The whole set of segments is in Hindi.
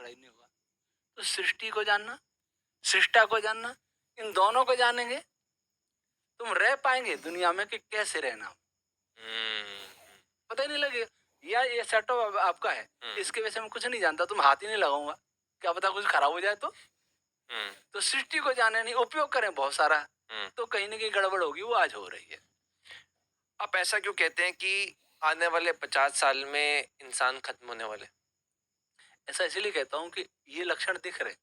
लड़ाई नहीं होगा। तो सृष्टि को जानना, सृष्टा को जानना, इन दोनों को जानेंगे तुम रह पाएंगे दुनिया में कि कैसे रहना, पता ही नहीं लगेगा। या ये सेटअप आपका है, इसके वजह से मैं कुछ नहीं जानता, तुम हाथ ही नहीं लगाऊंगा, क्या पता कुछ खराब हो जाए तो सृष्टि को जाने नहीं, उपयोग करें बहुत सारा, तो कहीं ना कहीं गड़बड़ होगी, वो आज हो रही है। आप ऐसा क्यों कहते हैं कि आने वाले 50 साल में इंसान खत्म होने वाले? ऐसा इसलिए कहता हूँ कि ये लक्षण दिख रहे।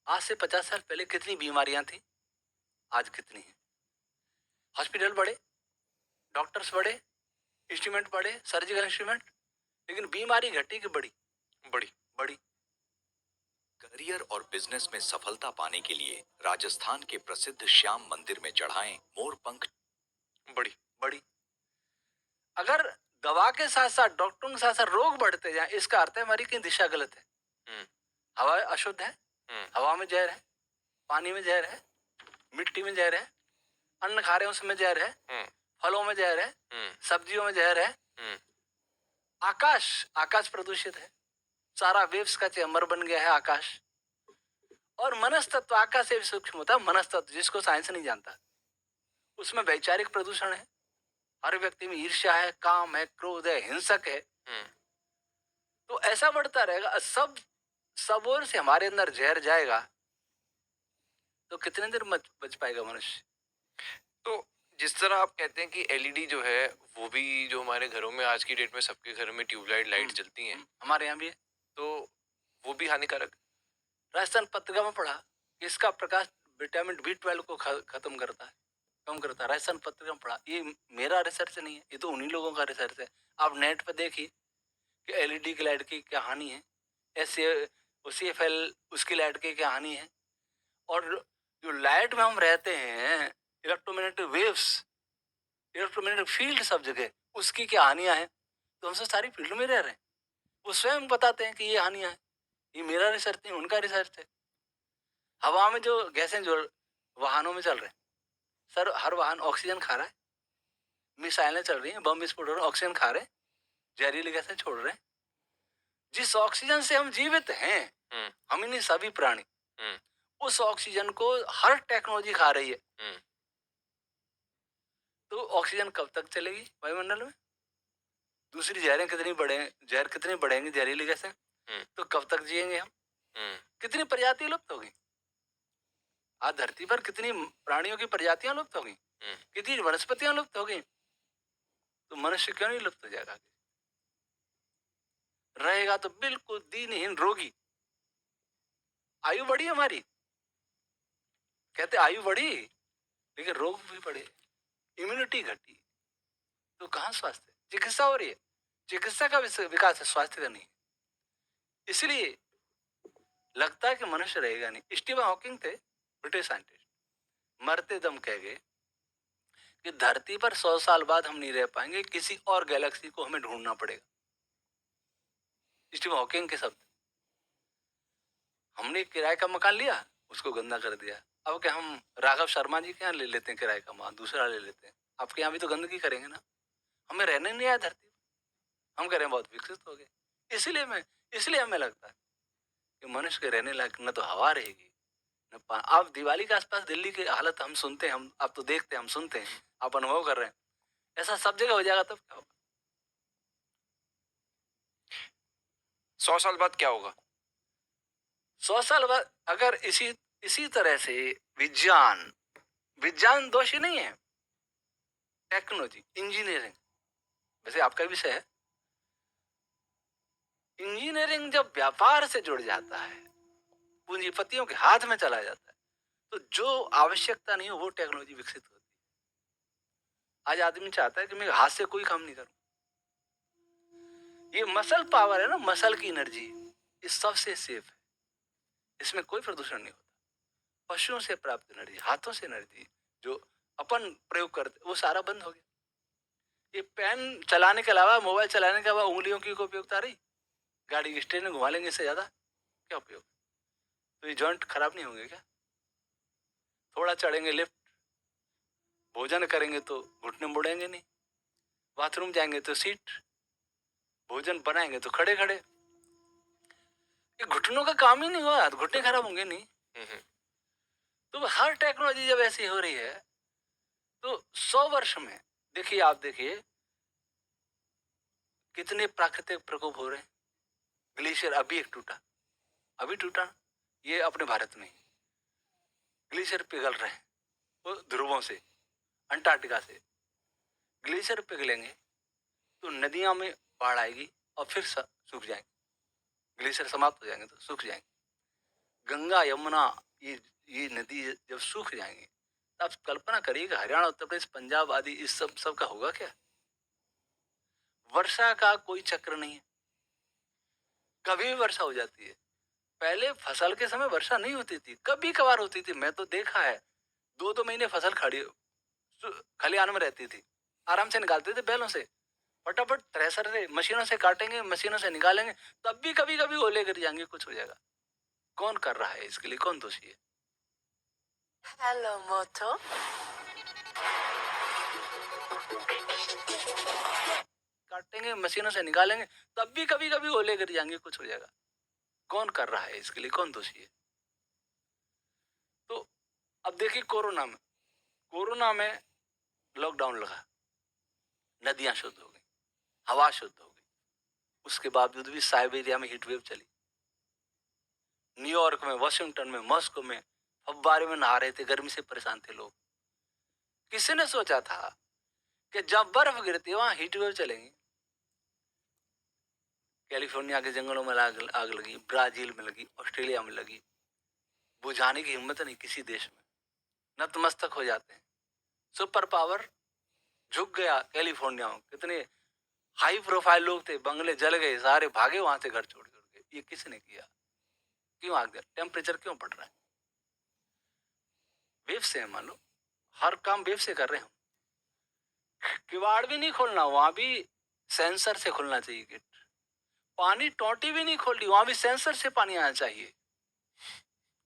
आज से 50 साल पहले कितनी बीमारियां थी, आज कितनी है। हॉस्पिटल बढ़े, डॉक्टर्स बढ़े, इंस्ट्रूमेंट बढ़े, सर्जिकल इंस्ट्रूमेंट, लेकिन बीमारी घटी कि बड़ी बड़ी बड़ी। करियर और बिजनेस में सफलता पाने के लिए राजस्थान के प्रसिद्ध श्याम मंदिर में चढ़ाएं मोर पंख। बड़ी बड़ी। अगर दवा के साथ साथ, डॉक्टरों के साथ साथ रोग बढ़ते जाए, इसका अर्थ है हमारी कहीं दिशा गलत है। हवा अशुद्ध है, हवा में जहर है, पानी में जहर है, मिट्टी में जहर है, अन्न खा रहे हैं उसमें जहर है, फलों में जहर है, सब्जियों में जहर है, आकाश प्रदूषित है, सारा वेव्स का चैम्बर बन गया है आकाश। और मनस्तत्व आकाश से भी सूक्ष्म होता है, मनस्तत्व जिसको साइंस नहीं जानता, उसमें वैचारिक प्रदूषण है, हर व्यक्ति में ईर्ष्या है, काम है, क्रोध है, हिंसक है। तो ऐसा बढ़ता रहेगा, सब ओर से हमारे अंदर जहर जाएगा, तो कितने देर बच पाएगा मनुष्य। तो जिस तरह आप कहते हैं कि एलईडी जो है वो भी, जो हमारे घरों में आज की डेट में सबके घर में ट्यूबलाइट लाइट जलती हैं, हमारे यहाँ भी है, तो वो भी हानिकारक। राजस्थान पत्रिका में पढ़ा कि इसका प्रकाश विटामिन B12 को खत्म करता है, कम करता है। राजस्थान पत्रिका में पढ़ा, ये मेरा रिसर्च नहीं है, ये तो उन्हीं लोगों का रिसर्च है। आप नेट पे देखिए कि एलईडी की लाइट की क्या हानि है, CFL उसकी लाइट की क्या हानि है। और जो लाइट में हम रहते हैं, इलेक्ट्रोमैग्नेटिक वेव्स, इलेक्ट्रोमैग्नेटिक फील्ड सब जगह, उसकी क्या हानियां हैं। तो हम सब सारी फील्ड में रह रहे हैं, वो स्वयं बताते हैं कि ये हानियां हैं। ये मेरा रिसर्च नहीं, उनका रिसर्च है। हवा में जो गैसें जो वाहनों में चल रहे हैं, सर हर वाहन ऑक्सीजन खा रहा है, मिसाइलें चल रही हैं, बम विस्फोट हो रहा है, ऑक्सीजन खा रहे हैं, जहरीली गैसें छोड़ रहे हैं। जिस ऑक्सीजन से हम जीवित हैं, हम ही नहीं सभी प्राणी, उस ऑक्सीजन को हर टेक्नोलॉजी खा रही है। तो ऑक्सीजन कब तक चलेगी वायुमंडल में? दूसरी जहरें कितनी बढ़ेंगे, जहर कितनी बढ़ेंगी, जहरीली गैसें, तो कब तक जिएंगे हम? कितनी प्रजातियां लुप्त होगी आज धरती पर, कितनी प्राणियों की प्रजातियां लुप्त होगी, कितनी वनस्पतियां लुप्त होगी। तो मनुष्य क्यों नहीं लुप्त हो जाएगा? रहेगा तो बिल्कुल दीनहीन रोगी। आयु बढ़ी हमारी, कहते आयु बढ़ी, लेकिन रोग भी बढ़े, इम्यूनिटी घटी, तो कहाँ स्वास्थ्य? चिकित्सा हो रही है, चिकित्सा का विकास है, स्वास्थ्य का नहीं। इसलिए लगता है कि मनुष्य रहेगा नहीं। स्टीवन हॉकिंग थे, ब्रिटिश साइंटिस्ट, मरते दम कह गए कि धरती पर 100 साल बाद हम नहीं रह पाएंगे, किसी और गैलेक्सी को हमें ढूंढना पड़ेगा। स्टीवन हॉकिंग के शब्द। हमने किराए का मकान लिया, उसको गंदा कर दिया। अब क्या हम राघव शर्मा जी के यहाँ ले लेते हैं किराए का मकान, दूसरा ले लेते हैं। आपके यहाँ भी तो गंदगी करेंगे ना। हमें रहने नहीं आया धरती, हम कह रहे हैं बहुत विकसित हो गए। इसलिए हमें लगता है कि मनुष्य के रहने लायक न तो हवा रहेगी, न आप दिवाली के आसपास दिल्ली की हालत हम सुनते हैं, हम आप तो देखते हैं, हम सुनते हैं, आप अनुभव कर रहे हैं। ऐसा सब जगह हो जाएगा तब क्या होगा? 100 साल बाद क्या होगा? 100 साल बाद अगर इसी तरह से विज्ञान दोषी नहीं है, टेक्नोलॉजी, इंजीनियरिंग, वैसे आपका विषय है। इंजीनियरिंग जब व्यापार से जुड़ जाता है, पूंजीपतियों के हाथ में चला जाता है, तो जो आवश्यकता नहीं हो वो टेक्नोलॉजी विकसित होती है। आज आदमी चाहता है कि मैं हाथ से कोई काम नहीं करूं। ये मसल पावर है ना, मसल की एनर्जी, ये सबसे सेफ है, इसमें कोई प्रदूषण नहीं होता। पशुओं से प्राप्त एनर्जी, हाथों से एनर्जी जो अपन प्रयोग करते, वो सारा बंद हो गया। ये पेन चलाने के अलावा, मोबाइल चलाने के अलावा उंगलियों की कोई उपयोगिता रही? गाड़ी की स्टेरिंग घुमा लेंगे, इससे ज्यादा क्या उपयोग? तो ये जॉइंट खराब नहीं होंगे क्या? थोड़ा चढ़ेंगे लिफ्ट, भोजन करेंगे तो घुटने मुड़ेंगे नहीं, बाथरूम जाएंगे तो सीट, भोजन बनाएंगे तो खड़े खड़े। ये घुटनों का काम ही नहीं हुआ, घुटने खराब होंगे नहीं। तो हर टेक्नोलॉजी जब ऐसी हो रही है तो 100 वर्ष में देखिए, आप देखिए कितने प्राकृतिक प्रकोप हो रहे हैं। ग्लेशियर अभी एक टूटा, अभी टूटा, ये अपने भारत में ग्लेशियर पिघल रहे हैं वो ध्रुवों से, अंटार्कटिका से। ग्लेशियर पिघलेंगे तो नदियां में बाढ़ आएगी और फिर सूख जाएंगे, ग्लेशियर समाप्त हो जाएंगे तो सूख जाएंगे। गंगा यमुना ये नदी जब सूख जाएंगे तो आप कल्पना करिए कि हरियाणा, उत्तर प्रदेश, पंजाब आदि इस सब का होगा क्या? वर्षा का कोई चक्र नहीं है, कभी भी वर्षा हो जाती है। पहले फसल के समय वर्षा नहीं होती थी, कभी कभार होती थी। मैं तो देखा है 2-2 महीने फसल खलिहान में रहती थी, आराम से निकालते थे बैलों से, फटाफट थ्रेसर से मशीनों से काटेंगे, मशीनों से निकालेंगे, तब भी कभी कभी ओले गिर जाएंगे, कुछ हो जाएगा। कौन कर रहा है इसके लिए, कौन दोषी है? हेलो मोटो। काटेंगे, मशीनों से निकालेंगे, तब भी कभी कभी ओले गिर जाएंगे, कुछ हो जाएगा। कौन कर रहा है इसके लिए, कौन दोषी है? तो अब देखिए कोरोना में लॉकडाउन लगा, नदियां शुद्ध हो गई, हवा शुद्ध हो गई, उसके बावजूद भी साइबेरिया में हीट वेव चली, न्यूयॉर्क में, वाशिंगटन में, मॉस्को में फव्वारे में नहा रहे थे, गर्मी से परेशान थे लोग। किसी ने सोचा था कि जब बर्फ गिरती है वहां हीट वेव चलेंगी? कैलिफोर्निया के जंगलों में आग लगी, ब्राजील में लगी, ऑस्ट्रेलिया में लगी, बुझाने की हिम्मत नहीं किसी देश में, नतमस्तक हो जाते हैं। सुपर पावर झुक गया कैलिफोर्निया में, कितने हाई प्रोफाइल लोग थे, बंगले जल गए, सारे भागे वहां से घर छोड़ के। ये किसने किया? क्यों आग? टेम्परेचर क्यों बढ़ रहा है? वेव से, मान लो हर काम वेव से कर रहे हैं हम। किवाड़ भी नहीं खोलना, वहां भी सेंसर से खुलना चाहिए गेट। पानी टोटी भी नहीं खोलनी, वहां भी सेंसर से पानी आना चाहिए।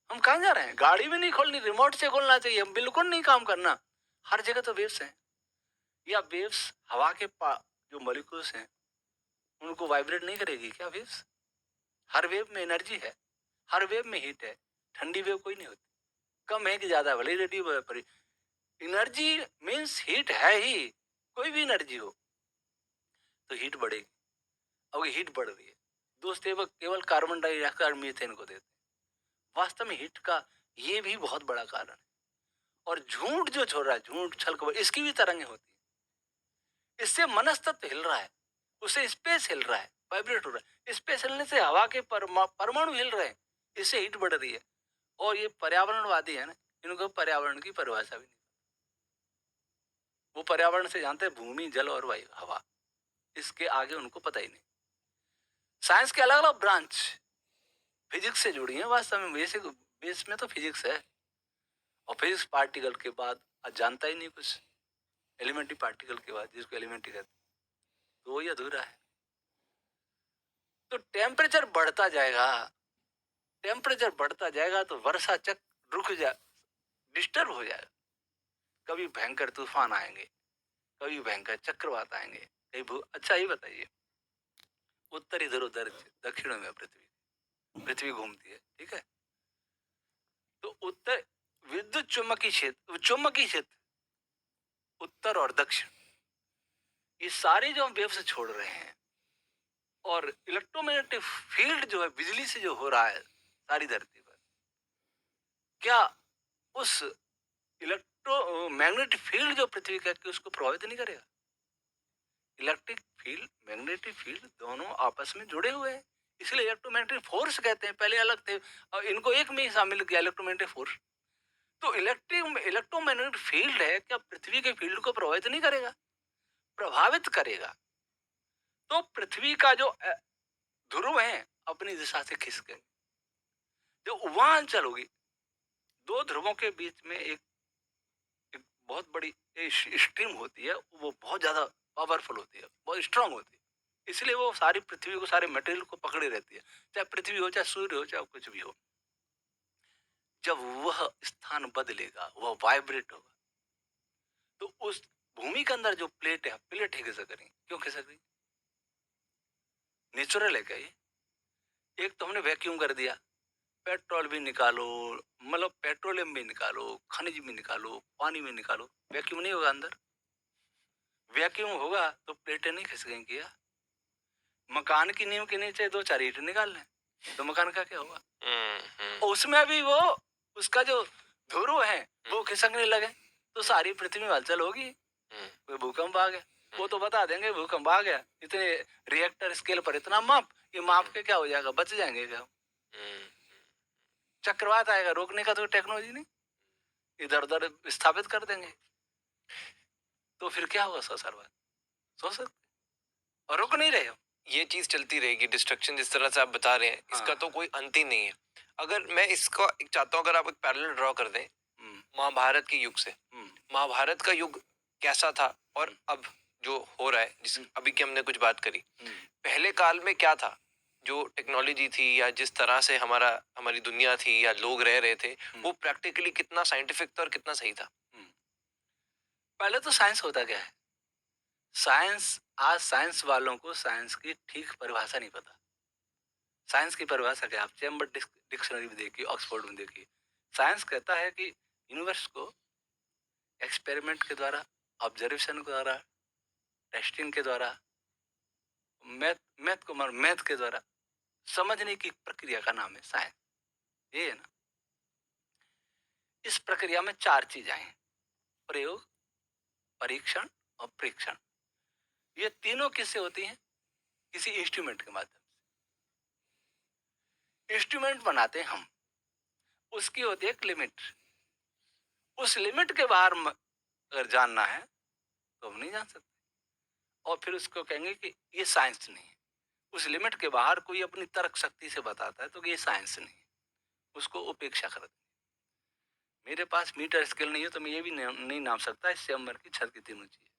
हम कहाँ जा रहे हैं? गाड़ी भी नहीं खोलनी, रिमोट से खोलना चाहिए। हम बिल्कुल नहीं काम करना, हर जगह तो वेव्स हैं। या वेव्स हवा के जो मॉलिक्यूल्स हैं उनको वाइब्रेट नहीं करेगी क्या वेव्स? हर वेव में एनर्जी है, हर वेव में हीट है। ठंडी वेव कोई नहीं होती, कम है कि ज्यादा, भले रेडियो है पर एनर्जी मीन्स हीट है ही। कोई भी एनर्जी हो तो हीट बढ़ेगी। अब हीट बढ़ रही है, दोस्त केवल कार्बन डाइऑक्साइड मीथेन को देते हैं। वास्तव में हीट का ये भी बहुत बड़ा कारण है। और झूठ जो छोड़ रहा है, झूठ छल कपट, इसकी भी तरंगें होती है। इससे मनस्तत्व हिल रहा है, उससे स्पेस हिल रहा है, वाइब्रेट हो रहा है। स्पेस हिलने से हवा के परमाणु हिल रहे हैं, इससे हीट बढ़ रही है। और ये पर्यावरणवादी है ना, इनको पर्यावरण की परिभाषा भी नहीं। वो पर्यावरण से जानते हैं भूमि, जल और वायु, हवा, इसके आगे उनको पता ही नहीं। साइंस के अलग अलग ब्रांच फिजिक्स से जुड़ी है, वास्तव में बेसिक बेस में तो फिजिक्स है। और फिजिक्स पार्टिकल के बाद आज जानता ही नहीं कुछ, एलिमेंट्री पार्टिकल के बाद, जिसको एलिमेंट्री कहते हैं, तो वही अधूरा है। तो टेम्परेचर बढ़ता जाएगा, टेम्परेचर बढ़ता जाएगा तो वर्षा चक्र रुक जा, डिस्टर्ब हो जाएगा। कभी भयंकर तूफान आएंगे, कभी भयंकर चक्रवात आएंगे, अच्छा ये बताइए, उत्तर इधर उधर, दक्षिण में पृथ्वी घूमती है, ठीक है? तो उत्तर विद्युत चुम्बकीय क्षेत्र उत्तर और दक्षिण, ये सारे जो हम वेव से छोड़ रहे हैं, और इलेक्ट्रोमैग्नेटिक फील्ड जो है बिजली से जो हो रहा है सारी धरती पर, क्या उस इलेक्ट्रोमैग्नेटिक फील्ड जो पृथ्वी का, उसको प्रभावित नहीं करेगा? इलेक्ट्रिक फील्ड, मैग्नेटिक फील्ड दोनों आपस में जुड़े हुए हैं, इसलिए इलेक्ट्रोमैग्नेटिक फोर्स कहते हैं। पहले अलग थे और इनको एक में ही शामिल किया, इलेक्ट्रोमैग्नेटिक फोर्स। तो इलेक्ट्रोमैग्नेटिक फील्ड है, क्या पृथ्वी के फील्ड को प्रभावित नहीं करेगा? प्रभावित करेगा। तो पृथ्वी का जो ध्रुव है अपनी दिशा से खिसके, जो उवांचल होगी, दो ध्रुवों के बीच में एक बहुत बड़ी स्ट्रीम होती है, वो बहुत ज्यादा पावरफुल होती है, बहुत स्ट्रांग होती है, इसलिए वो सारी पृथ्वी को, सारे मटेरियल को पकड़े रहती है, चाहे पृथ्वी हो, चाहे सूर्य हो, चाहे कुछ भी हो। जब वह स्थान बदलेगा, वह वाइब्रेट होगा, तो उस भूमि के अंदर जो प्लेट है खिसक रही, क्यों खिसक रही? नेचुरल है क्या ये? एक तो हमने वैक्यूम कर दिया, पेट्रोल भी निकालो, मतलब पेट्रोलियम भी निकालो, खनिज भी निकालो, पानी भी निकालो, वैक्यूम नहीं होगा अंदर। वैक्यूम होगा तो प्लेटें नहीं खिसकेंगी क्या? मकान की नींव के नीचे दो चार ईंट निकाल लें तो मकान का क्या होगा? और उसमें भी वो उसका जो ध्रुव है वो खिसकने लगे तो सारी पृथ्वी में हलचल होगी। कोई भूकंप आ गया, वो तो बता देंगे भूकंप आ गया, इतने रिएक्टर स्केल पर इतना माप, ये माप के क्या हो जाएगा, बच जाएंगे क्या? चक्रवात आएगा, रोकने का तो टेक्नोलॉजी नहीं, इधर उधर स्थापित कर देंगे। तो फिर क्या होगा? सर्वसाधारण सोच सकते, और रुक नहीं रहे हो। ये चीज चलती रहेगी, डिस्ट्रक्शन जिस तरह से आप बता रहे हैं, इसका तो कोई अंत ही नहीं है। अगर मैं इसका एक चाहता हूँ, अगर आप एक पैरेलल ड्रॉ कर दें महाभारत के युग से, महाभारत का युग कैसा था और अब जो हो रहा है, जिस अभी की हमने कुछ बात करी, पहले काल में क्या था, जो टेक्नोलॉजी थी या जिस तरह से हमारी दुनिया थी या लोग रह रहे थे, वो प्रैक्टिकली कितना साइंटिफिक था और कितना सही था? पहले तो साइंस होता क्या है? साइंस, आज साइंस वालों को साइंस की ठीक परिभाषा नहीं पता। साइंस की परिभाषा क्या? आप चैम्बर डिक्शनरी में देखिए, ऑक्सफोर्ड में देखिए। साइंस कहता है कि यूनिवर्स को एक्सपेरिमेंट के द्वारा, ऑब्जर्वेशन के द्वारा, टेस्टिंग के द्वारा, मैथ के द्वारा समझने की प्रक्रिया का नाम है साइंस। ये है ना। इस प्रक्रिया में चार चीजें हैं: प्रयोग, परीक्षण और प्रेक्षण। ये तीनों किससे होती हैं? किसी इंस्ट्रूमेंट के माध्यम से। इंस्ट्रूमेंट बनाते हैं हम, उसकी होती है एक लिमिट। उस लिमिट के बाहर अगर जानना है तो हम नहीं जान सकते, और फिर उसको कहेंगे कि ये साइंस नहीं है। उस लिमिट के बाहर कोई अपनी तर्क शक्ति से बताता है तो ये साइंस नहीं है, उसको उपेक्षा कर दें। मेरे पास मीटर स्केल नहीं है तो मैं ये भी नहीं नाप सकता इस चैम्बर की छत कितनी ऊंची है।